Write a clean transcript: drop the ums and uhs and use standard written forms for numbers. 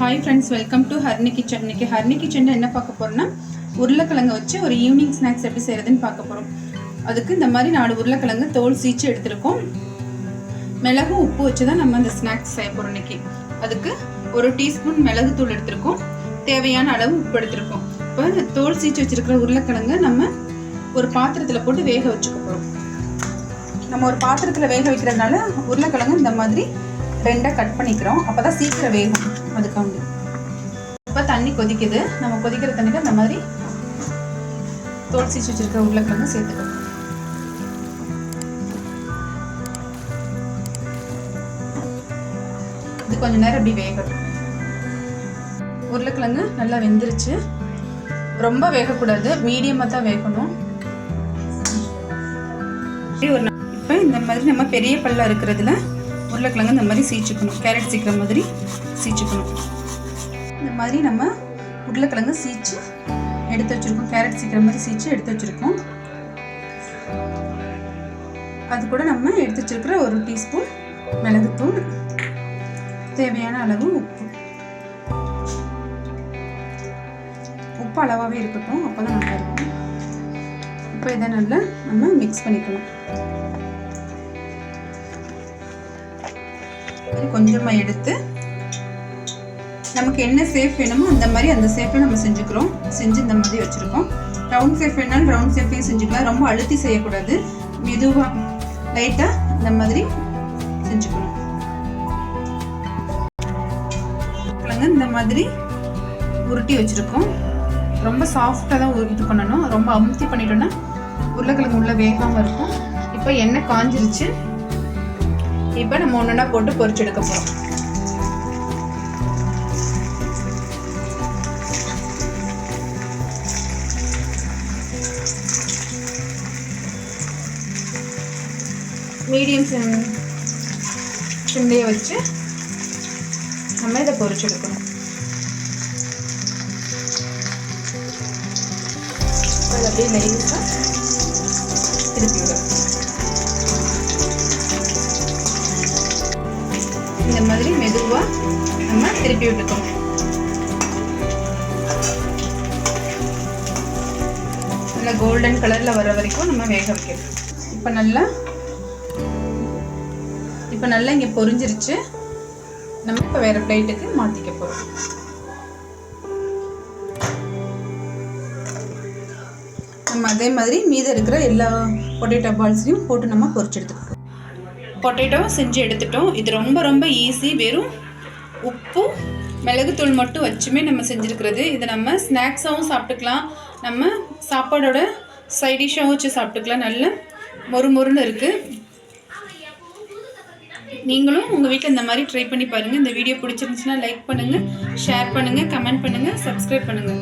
Hi friends, welcome to ஹர்னி kitchen. இன்றைக்கி ஹர்னி கிச்சனில் என்ன பார்க்க போகிறோன்னா, உருளைக்கிழங்கு வச்சு ஒரு ஈவினிங் ஸ்நாக்ஸ் எப்படி செய்கிறதுன்னு பார்க்க போகிறோம். அதுக்கு இந்த மாதிரி 4 உருளைக்கிழங்கு தோல் சீச்சு எடுத்துருக்கோம். மிளகும் உப்பு வச்சு தான் நம்ம அந்த ஸ்நாக்ஸ் செய்ய போகிறோம் இன்றைக்கி. அதுக்கு 1 டீஸ்பூன் மிளகுத்தூள் எடுத்துருக்கோம், தேவையான அளவு உப்பு எடுத்துருக்கோம். இப்போ தோல் சீச்சு வச்சுருக்கிற உருளைக்கிழங்கு நம்ம ஒரு பாத்திரத்தில் போட்டு வேக வச்சுக்க போகிறோம். நம்ம ஒரு பாத்திரத்தில் வேக வைக்கிறதுனால உருளைக்கிழங்கு இந்த மாதிரி 2 கட் பண்ணிக்கிறோம், அப்போ தான் சீக்கிரம் வேகும். அதுக்காண்டி இப்போ தண்ணி கொதிக்குது. நம்ம கொதிக்கிற தண்ணியில் இந்த மாதிரி தோல் சீச்சு வச்சுருக்க உருளைக்கிழங்கு சேர்த்துக்கணும். இது கொஞ்சம் நேரம் இப்படி வேகட்டும். உருளைக்கிழங்கு நல்லா வெந்துருச்சு. ரொம்ப வேகக்கூடாது, மீடியமாக தான் வேகணும். இப்போ இந்த மாதிரி நம்ம பெரிய பல்ல இருக்கிறதுல உருளைக்கிழங்கு இந்த மாதிரி சீச்சுக்கணும். கேரட் சீக்கிற மாதிரி சீச்சுக்கணும். இந்த மாதிரி நம்ம உருளைக்கிழங்கு சீச்சு எடுத்து வச்சுருக்கோம். கேரட் சீக்கிர மாதிரி சீச்சு எடுத்து வச்சுருக்கோம். அது கூட நம்ம எடுத்து வச்சுருக்கிற 1 டீஸ்பூன் மிளகுத்தூள், தேவையான அளவு உப்பு. உப்பு அளவாகவே இருக்கட்டும், அப்போ தான் நல்லா இருக்கும். இப்போ இதை நல்லா நம்ம மிக்ஸ் பண்ணிக்கணும். கொஞ்சமாக எடுத்து நமக்கு என்ன ஷேப் வேணுமோ அந்த மாதிரி அந்த ஷேப்பை நம்ம செஞ்சுக்கிறோம். செஞ்சு இந்த மாதிரி வச்சுருக்கோம். ரவுண்ட் ஷேப் வேணாலும் ரவுண்ட் ஷேப்பையும் செஞ்சுக்கலாம். ரொம்ப அழுத்தி செய்யக்கூடாது, மெதுவாக லைட்டாக இந்த மாதிரி செஞ்சுக்கணும். இந்த மாதிரி உருட்டி வச்சுருக்கோம். ரொம்ப சாஃப்டாக தான் இது பண்ணணும். ரொம்ப அமுத்தி பண்ணிட்டோன்னா உருளைக்கிழங்கு உள்ள வேகாமல் இருக்கும். இப்போ எண்ணெய் காஞ்சிருச்சு. இப்போ நம்ம ஒன்றா போட்டு பொரிச்சு எடுக்க போகிறோம். மீடியம் சிம்லேயே வச்சு நம்ம இதை பொரிச்சு எடுக்கணும். அது அப்படியே லைட்டாக திருப்பி விடும். இந்த மாதிரி மெதுவாக நம்ம திருப்பி விட்டுக்கணும். நல்லா கோல்டன் கலரில் வர வரைக்கும் நம்ம வேக வைக்கணும். இப்போ நல்லா இங்கே பொரிஞ்சிருச்சு. நம்ம இப்போ வேறு பிளேட்டுக்கு மாற்றிக்க போகிறோம். நம்ம அதே மாதிரி மீதம் இருக்கிற எல்லா பொட்டேட்டோ பால்ஸையும் போட்டு நம்ம பொரிச்சு எடுத்துக்கிட்டோம். பொட்டேட்டோ செஞ்சு எடுத்துட்டோம். இது ரொம்ப ரொம்ப ஈஸி. வெறும் உப்பு மிளகுத்தூள் மட்டும் வச்சுமே நம்ம செஞ்சுருக்கிறது. இதை நம்ம ஸ்நாக்ஸாகவும் சாப்பிட்டுக்கலாம், நம்ம சாப்பாடோட சைடிஷாகவும் வச்சு சாப்பிட்டுக்கலாம். நல்ல மொறுமொறுன்னு இருக்குது. நீங்களும் உங்கள் வீட்டில் இந்த மாதிரி ட்ரை பண்ணி பாருங்கள். இந்த வீடியோ பிடிச்சிருந்துச்சுன்னா லைக் பண்ணுங்கள், ஷேர் பண்ணுங்கள், கமெண்ட் பண்ணுங்கள், சப்ஸ்கிரைப் பண்ணுங்கள்.